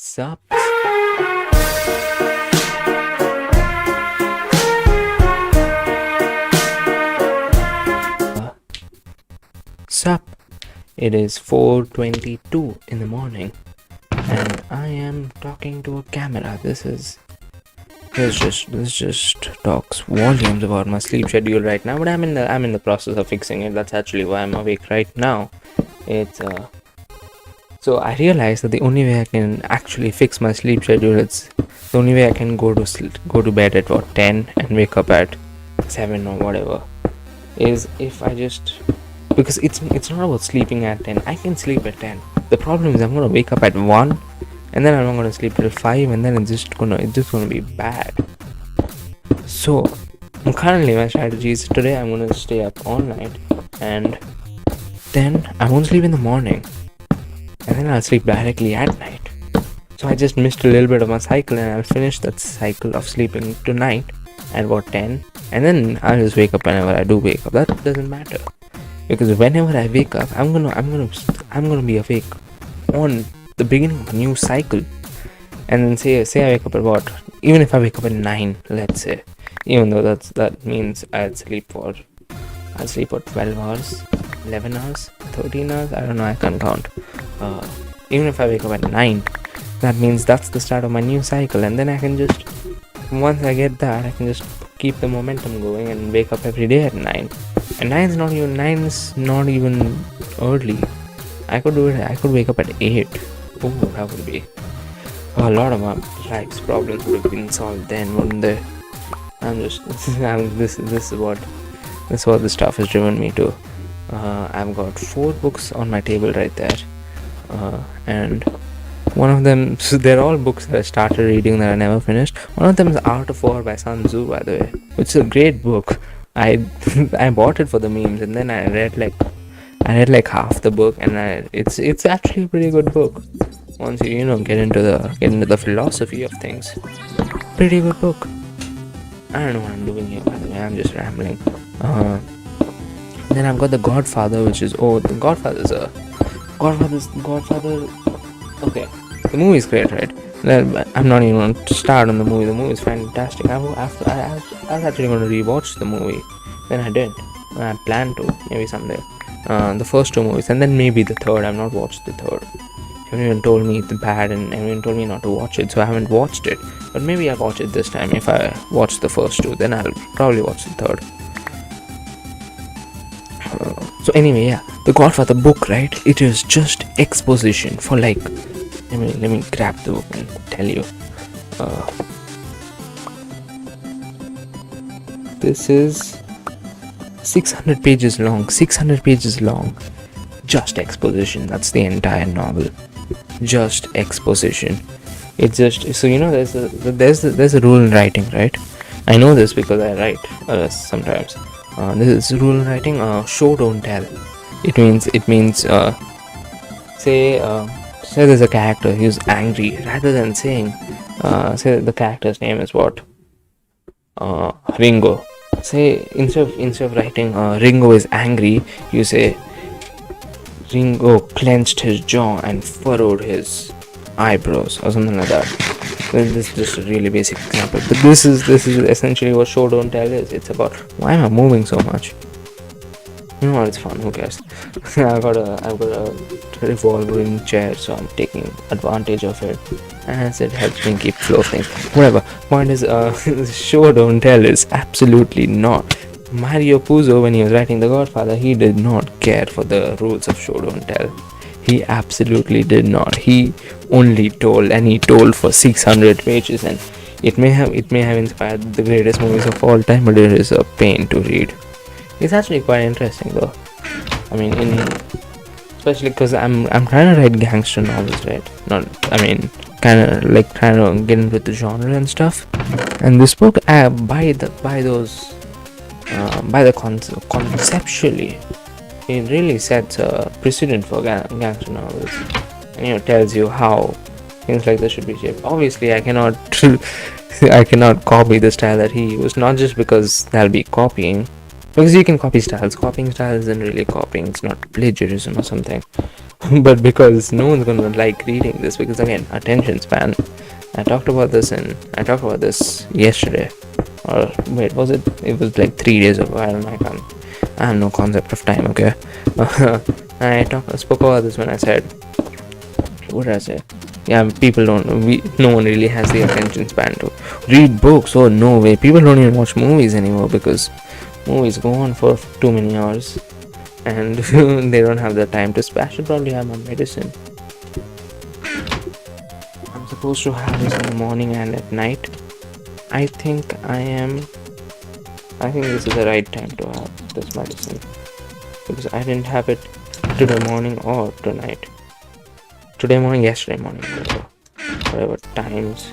Sup? Sup? It is 4:22 in the morning, and I am talking to a camera. This just talks volumes about my sleep schedule right now. But I'm in the process of fixing it. That's actually why I'm awake right now. So I realized that the only way I can actually fix my sleep schedule, it's the only way I can go to bed at 10 and wake up at 7 or whatever, is if I just, because it's not about sleeping at 10. I can sleep at 10. The problem is I'm gonna wake up at 1, and then I'm not gonna sleep till 5, and then it's just gonna be bad. So currently my strategy is today I'm gonna stay up all night, and then I won't sleep in the morning, and then I'll sleep directly at night. So I just missed a little bit of my cycle, and I'll finish that cycle of sleeping tonight at about 10, and then I'll just wake up whenever I do wake up. That doesn't matter, because whenever I wake up, I'm gonna be awake on the beginning of a new cycle. And then say I wake up at what, even if I wake up at 9, let's say, even though that means I'll sleep for 12 hours, 11 hours, 13 hours, I don't know, I can't count. Even if I wake up at 9, that means that's the start of my new cycle, and then I can just, once I get that, I can just keep the momentum going and wake up every day at 9. And 9 is not even early. I could do it. I could wake up at 8. Oh, that would be a lot of my life's problems would have been solved then, wouldn't they? This is what this stuff has driven me to. I've got 4 books on my table right there, and one of them, so they're all books that I started reading that I never finished. One of them is Art of War by Sun Tzu, by the way, which is a great book. I bought it for the memes, and then I read like half the book, and it's actually a pretty good book. Once you get into the philosophy of things, pretty good book. I don't know what I'm doing here, by the way. I'm just rambling. Then I've got The Godfather, which is The Godfather. Okay, the movie is great, right? I'm not even going to start on the movie. The movie is fantastic. I was actually going to rewatch the movie. Then I did. I plan to, maybe someday. The first 2 movies, and then maybe the third. I've not watched the third. Everyone told me it's bad, and everyone told me not to watch it, so I haven't watched it. But maybe I'll watch it this time. If I watch the first 2, then I'll probably watch the third. So anyway, yeah, The Godfather book, right? It is just exposition for like, let me grab the book and tell you. This is 600 pages long. 600 pages long. Just exposition. That's the entire novel. Just exposition. It's just, so there's a rule in writing, right? I know this because I write sometimes. This is a rule in writing. Show don't tell. It means say there's a character who's angry, rather than saying say the character's name is what, Ringo. Say instead of writing Ringo is angry, you say Ringo clenched his jaw and furrowed his eyebrows, or something like that. This is just a really basic example, but this is essentially what show don't tell is. It's about, why am I moving so much? You know what, it's fun, who cares? I've got a revolving chair, so I'm taking advantage of it, as it helps me keep floating. Whatever. Point is, show don't tell is absolutely not. Mario Puzo, when he was writing The Godfather, he did not care for the rules of show don't tell. He absolutely did not. He only told, and he told for 600 pages, and it may have inspired the greatest movies of all time, but it is a pain to read. It's actually quite interesting though. I mean, especially because I'm trying to write gangster novels, right? Kind of like trying to get into the genre and stuff. And this book, conceptually, it really sets a precedent for gangster novels, and tells you how things like this should be shaped. Obviously, I cannot copy the style that he used, not just because that'll be copying, because you can copy styles. Copying styles isn't really copying. It's not plagiarism or something. but because no one's gonna like reading this, because again, attention span. I talked about this yesterday, or wait, was it? It was like 3 days ago. I don't know. I have no concept of time. Okay, I spoke about this when I said, what did I say? Yeah, no one really has the attention span to read books. Oh no way! People don't even watch movies anymore because movies go on for too many hours, and they don't have the time to spare. I should probably have my medicine. I'm supposed to have this in the morning and at night. I think this is the right time to have this medicine, because I didn't have it today morning or tonight. Yesterday morning, whatever times.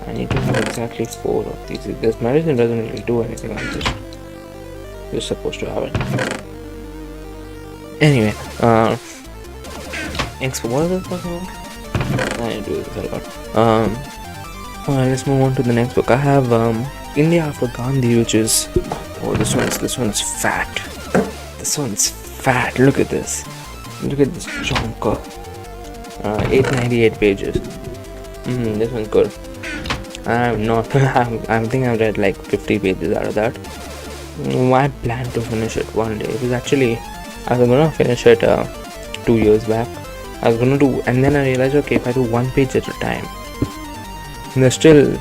I need to have exactly 4 of these. This medicine doesn't really do anything. I'm just supposed to have it. Anyway, thanks for what was I talking about? I need to do this a lot. Let's move on to the next book. I have India After Gandhi, which is this one's fat. This one's fat. Look at this. Look at this chonker. 898 pages. This one's good. I think I've read like 50 pages out of that. I plan to finish it one day. It was actually, I was gonna finish it 2 years back. I was gonna do, and then I realized, okay, if I do 1 page at a time, there's a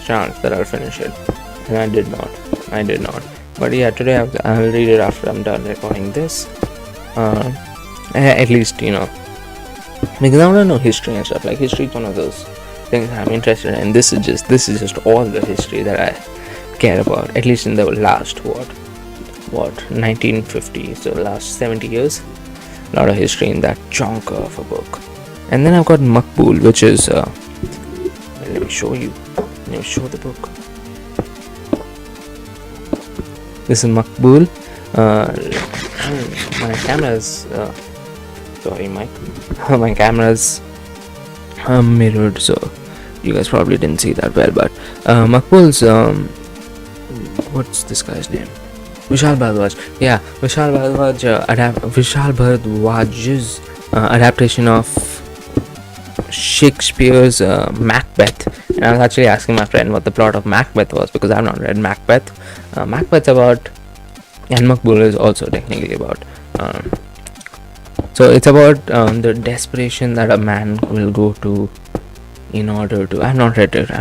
chance that I'll finish it. And I did not. But yeah, today I'll read it after I'm done recording this. At least, because I want to know history and stuff. Like, history is one of those things I'm interested in. This is just all the history that I care about, at least in the last 1950, so the last 70 years. A lot of history in that chunk of a book. And then I've got Makbul, which is let me show the book. This is Makbul. My camera's sorry, Mike. My camera's mirrored, so you guys probably didn't see that well. But Makbul's what's this guy's name? Vishal Bhardwaj. Yeah, Vishal Bhardwaj's adaptation of Shakespeare's Macbeth. And I was actually asking my friend what the plot of Macbeth was, because I've not read Macbeth. Macbeth's about, and Makbul is also technically about. So it's about the desperation that a man will go to in order to. I've not read it.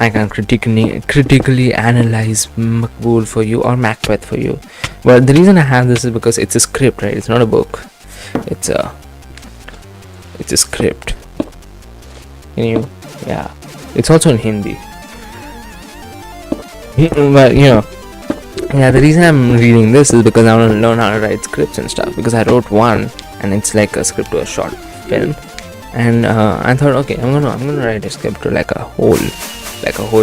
I can't critically analyze Makbul for you or Macbeth for you. But the reason I have this is because it's a script, right? It's not a book. It's a script. Yeah. It's also in Hindi. But yeah, the reason I'm reading this is because I want to learn how to write scripts and stuff, because I wrote one and it's like a script to a short film, and I thought, okay, I'm gonna write a script to like a whole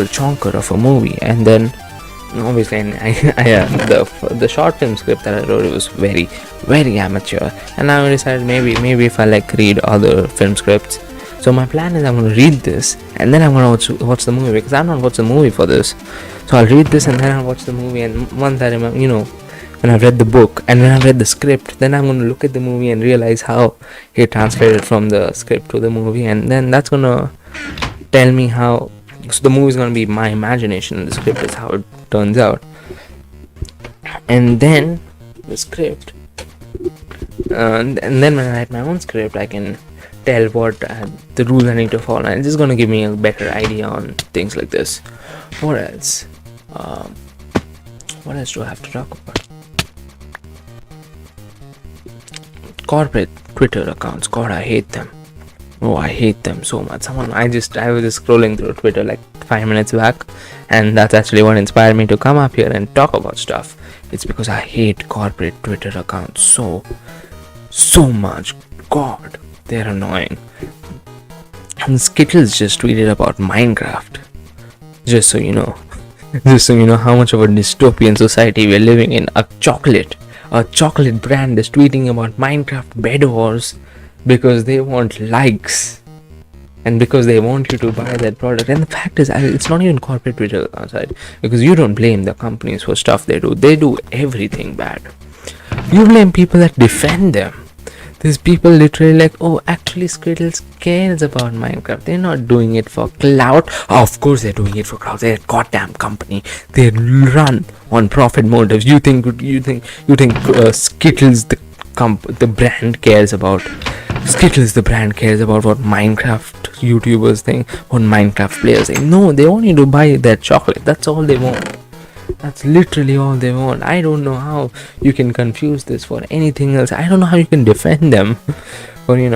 chonker of a movie. And then obviously the short film script that I wrote, it was very, very amateur, and I decided maybe if I like read other film scripts. So my plan is I'm going to read this and then I'm going to watch the movie, because I've not watched the movie for this. So I'll read this and then I'll watch the movie, and once I remember, when I've read the book and when I've read the script, then I'm going to look at the movie and realize how he translated from the script to the movie, and then that's going to tell me how. So the movie is going to be my imagination and the script is how it turns out. And then the script, and then when I write my own script, I can tell what the rules I need to follow, and this is going to give me a better idea on things like this. What else? What else do I have to talk about? Corporate Twitter accounts. God, I hate them. Oh, I hate them so much. I was just scrolling through Twitter like 5 minutes back, and that's actually what inspired me to come up here and talk about stuff. It's because I hate corporate Twitter accounts so much. God, they're annoying. And Skittles just tweeted about Minecraft. Just so you know how much of a dystopian society we're living in. A chocolate brand is tweeting about Minecraft Bed Wars because they want likes and because they want you to buy that product. And the fact is, it's not even corporate Twitter accounts, right? Because you don't blame the companies for stuff they do. They do everything bad. You blame people that defend them. There's people literally like, oh, actually Skittles cares about Minecraft. They're not doing it for clout. Of course they're doing it for clout. They're a goddamn company. They run on profit motives. You think Skittles the brand cares about? Skittles the brand cares about what Minecraft YouTubers think, what Minecraft players think. No, they want you to buy their chocolate. That's all they want. That's literally all they want. I don't know how you can confuse this for anything else. I don't know how you can defend them. Or and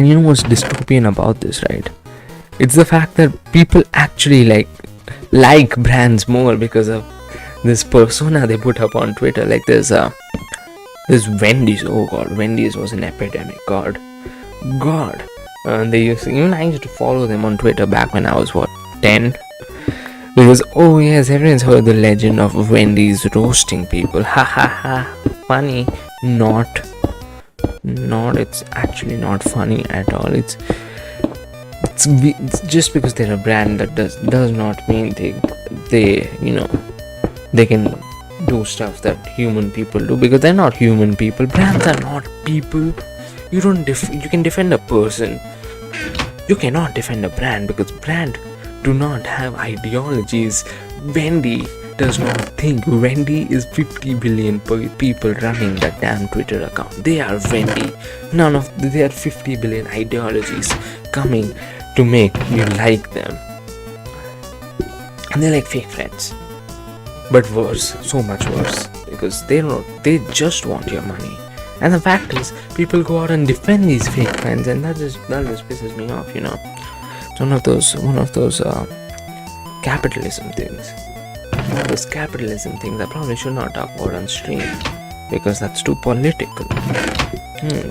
you know what's dystopian about this, right? It's the fact that people actually like brands more because of this persona they put up on Twitter. Like there's Wendy's. Oh god, Wendy's was an epidemic. God. They even I used to follow them on Twitter back when I was 10. Because, oh yes, everyone's heard the legend of Wendy's roasting people. Ha ha ha. Funny. Not. It's actually not funny at all. It's just because they're a brand that does not mean they can do stuff that human people do, because they're not human people. Brands are not people. You can defend a person. You cannot defend a brand, because brand do not have ideologies. Wendy does not think. Wendy is 50 billion people running that damn Twitter account. They are Wendy. They are 50 billion ideologies coming to make you like them. And they're like fake friends, but worse, so much worse, because they just want your money. And the fact is, people go out and defend these fake friends, and that just pisses me off. It's one of those capitalism things. Those capitalism things I probably should not talk about on stream, because that's too political.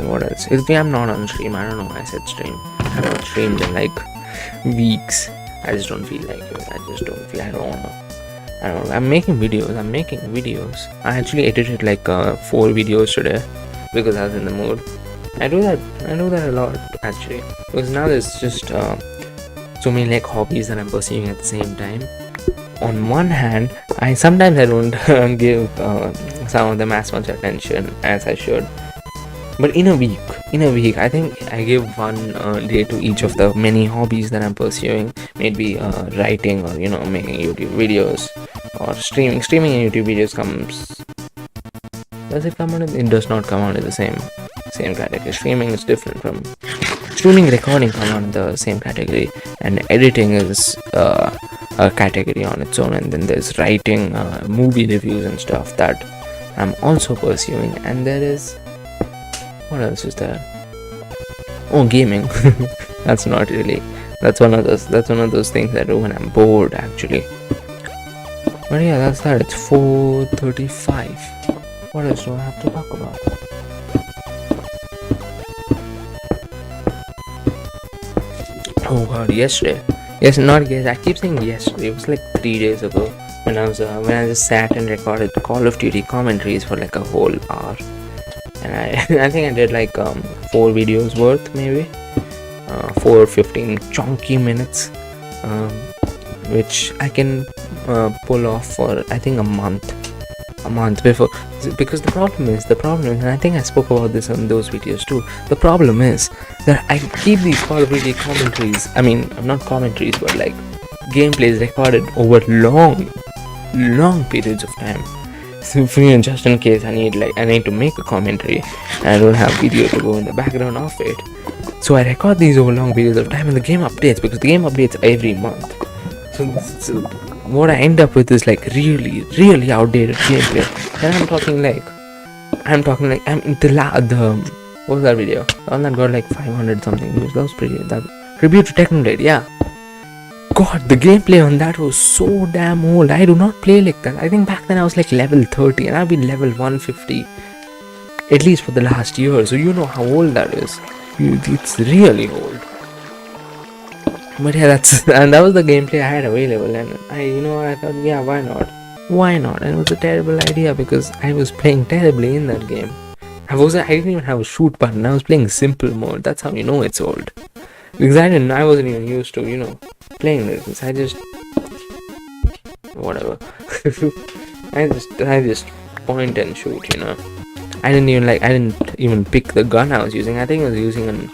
What else? I'm not on stream. I don't know why I said stream. I haven't streamed in weeks. I just don't feel like it. I don't know. I'm making videos. I actually edited 4 videos today because I was in the mood. I do that a lot, actually, because now there's just so many hobbies that I'm pursuing at the same time. On one hand, sometimes I don't give some of them as much attention as I should. But in a week, I think I give one day to each of the many hobbies that I'm pursuing. Maybe writing, or making YouTube videos, or streaming. Streaming and YouTube videos does it come out? It does not come out in the same category. Streaming is different from streaming. Recording come out in the same category, and editing is a category on its own. And then there's writing, movie reviews and stuff that I'm also pursuing. And there is, what else is there? Oh, gaming. That's one of those things I do when I'm bored, actually. But yeah, that's that. It's 4:35. What else do I have to talk about? Oh god, yesterday. Yes, not yesterday. I keep saying yesterday. It was 3 days ago when I just sat and recorded Call of Duty commentaries for a whole hour. And I think I did 4 videos worth, maybe 4 15 chunky minutes, which I can pull off for I think a month before, because the problem is, and I think I spoke about this on those videos too, the problem is that I keep these Call of Duty commentaries, not commentaries, but gameplays recorded over long periods of time. So just in case I need to make a commentary and I don't have video to go in the background of it, so I record these over long periods of time, and the game updates, because the game updates every month. So what I end up with is really outdated gameplay. And I'm talking what was that video? The one that got 500 something views. That was pretty. That tribute to Technoblade, yeah. God, the gameplay on that was so damn old. I do not play like that. I think back then I was level 30, and I've been level 150 at least for the last year. So you know how old that is. It's really old. But yeah, that was the gameplay I had available, and I thought, yeah, why not? And it was a terrible idea, because I was playing terribly in that game. I didn't even have a shoot button. I was playing simple mode. That's how you know it's old. Because I wasn't even used to, playing this. I just, whatever. I just point and shoot, you know. I didn't even pick the gun I was using. I think I was using an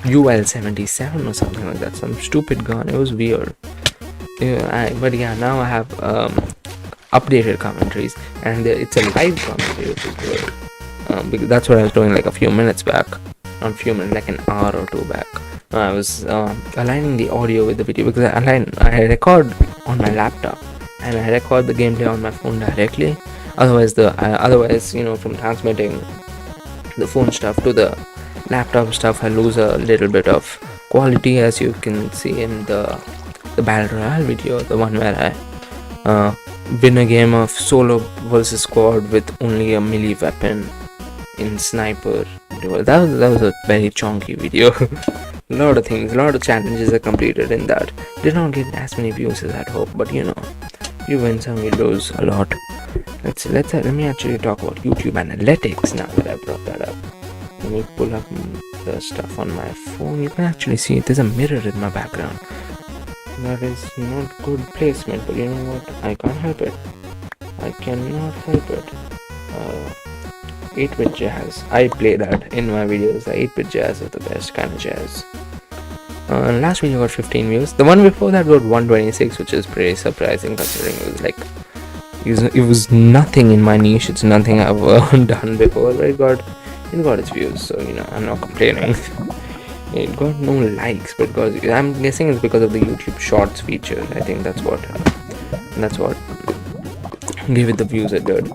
UL-77 or something like that, some stupid gun. It was weird. But yeah, now I have updated commentaries, and it's a live commentary, which is good. Because that's what I was doing like a few minutes back, not a few minutes, like an hour or two back. I was aligning the audio with the video, because I record on my laptop and I record the gameplay on my phone directly. Otherwise, you know, from transmitting the phone stuff to the laptop stuff, I lose a little bit of quality, as you can see in the Battle Royale video, the one where I win a game of solo versus squad with only a melee weapon in sniper. That was a very chunky video. A lot of challenges are completed in that. Did not get as many views as I'd hoped, but you know, you win some, you lose a lot. Let me actually talk about YouTube analytics now that I brought that up. Let me pull up the stuff on my phone. You can actually see it. There's a mirror in my background. That is not good placement, but you know what? I can't help it. I cannot help it. 8-bit jazz. I play that in my videos. The 8-bit jazz is the best kind of jazz. Last video got 15 views. The one before that got 126, which is pretty surprising considering it was nothing in my niche. It's nothing I've done before, but it got its views. So you know, I'm not complaining. It got no likes, but I'm guessing it's because of the YouTube Shorts feature. I think that's what gave it the views it did.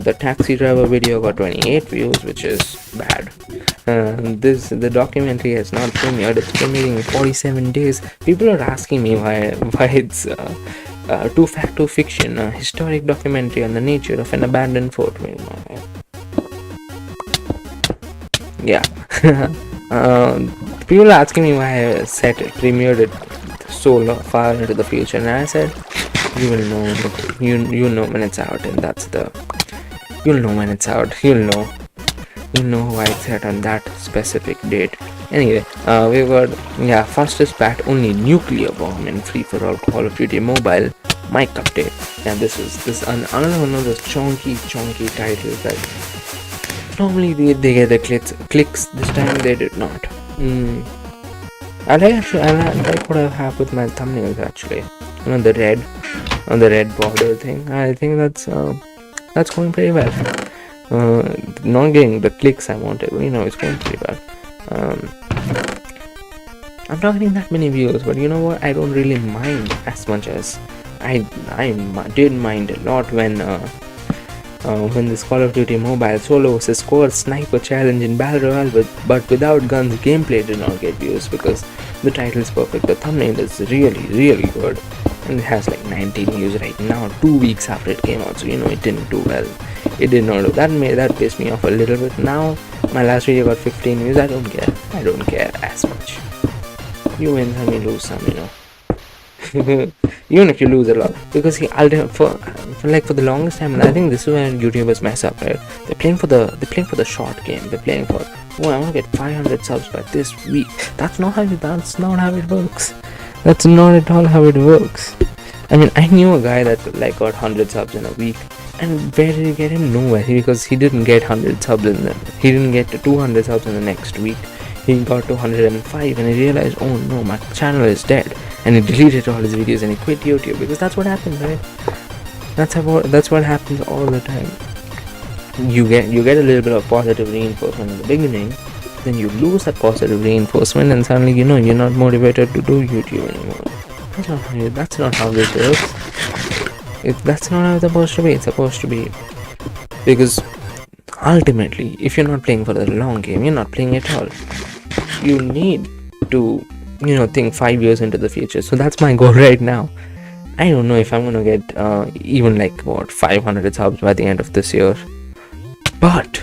The taxi driver video got 28 views, which is bad. The documentary has not premiered. It's premiering in 47 days. People are asking me why it's de facto fiction, a historic documentary on the nature of an abandoned fort. Yeah. People are asking me why I premiered it so far into the future, and I said, you will know. You know when it's out, and you'll know when it's out. You'll know why it's set on that specific date. Anyway, we got fastest bat only nuclear bomb in free for all Call of Duty Mobile mic update. And this is another one of those chunky titles that normally they get the clicks. This time they did not. I like what I have with my thumbnails actually. You know, the red border thing. I think that's going pretty well. Not getting the clicks I wanted, but you know, it's going pretty well. I'm not getting that many views, but you know what? I don't really mind as much as I did mind a lot when this Call of Duty Mobile Solo vs Squad Sniper Challenge in Battle Royale, but without guns gameplay did not get views because the title is perfect, the thumbnail is really good, and it has like 19 views right now, 2 weeks after it came out. So you know, it didn't do well. It did not do that pissed me off a little bit. Now my last video got 15 views. I don't care as much. You win some, you lose some, you know. Even if you lose a lot, because for the longest time, and I think this is where YouTubers mess up, right? They're playing for the short game. They're playing for, I want to get 500 subs by this week. That's not how it works. That's not at all how it works. I mean, I knew a guy that like got 100 subs in a week, and where did he get him? Nowhere, because he didn't get 100 subs he didn't get to 200 subs in the next week. He got to 105 and he realized, oh no, my channel is dead, and he deleted all his videos and he quit YouTube, because that's what happens, right? That's what happens all the time. You get a little bit of positive reinforcement in the beginning, then you lose that positive reinforcement, and suddenly you know you're not motivated to do YouTube anymore. That's not how this works. That's not how it's supposed to be. It's supposed to be, because ultimately, if you're not playing for the long game, you're not playing at all. You need to, think 5 years into the future. So that's my goal right now. I don't know if I'm gonna get even 500 subs by the end of this year. But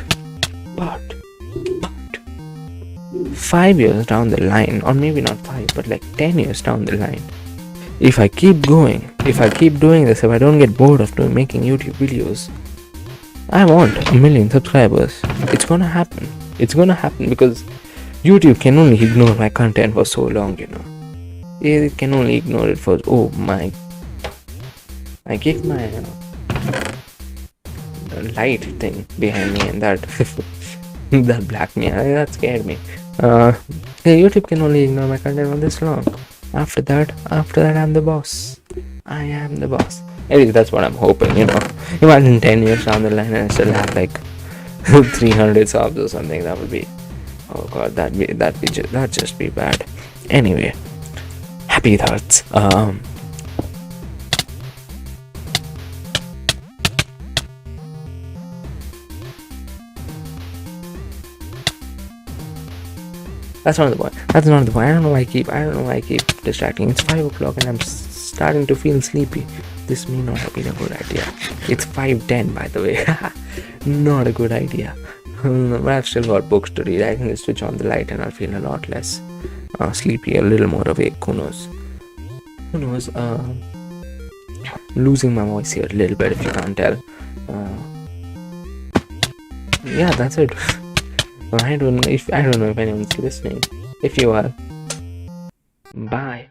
5 years down the line, or maybe not 5, but 10 years down the line, if I keep doing this, if I don't get bored of making YouTube videos, I want 1 million subscribers. It's gonna happen. Because YouTube can only ignore my content for so long, It can only ignore it for, I kicked my light thing behind me, and that that blacked me. That scared me. YouTube can only ignore my content for this long. After that, I'm the boss. I am the boss. At least that's what I'm hoping. Imagine 10 years down the line and I still have like 300 subs or something. That would be, oh god, that'd just be bad. Anyway, happy thoughts. That's not the point. I don't know why I keep distracting. It's 5 o'clock and I'm starting to feel sleepy. This may not have been a good idea. It's 5:10, by the way. Not a good idea. But I've still got books to read. I can just switch on the light and I'll feel a lot less sleepy, a little more awake. Who knows? Losing my voice here a little bit, if you can't tell. Yeah, that's it. I don't know if anyone's listening. If you are, bye.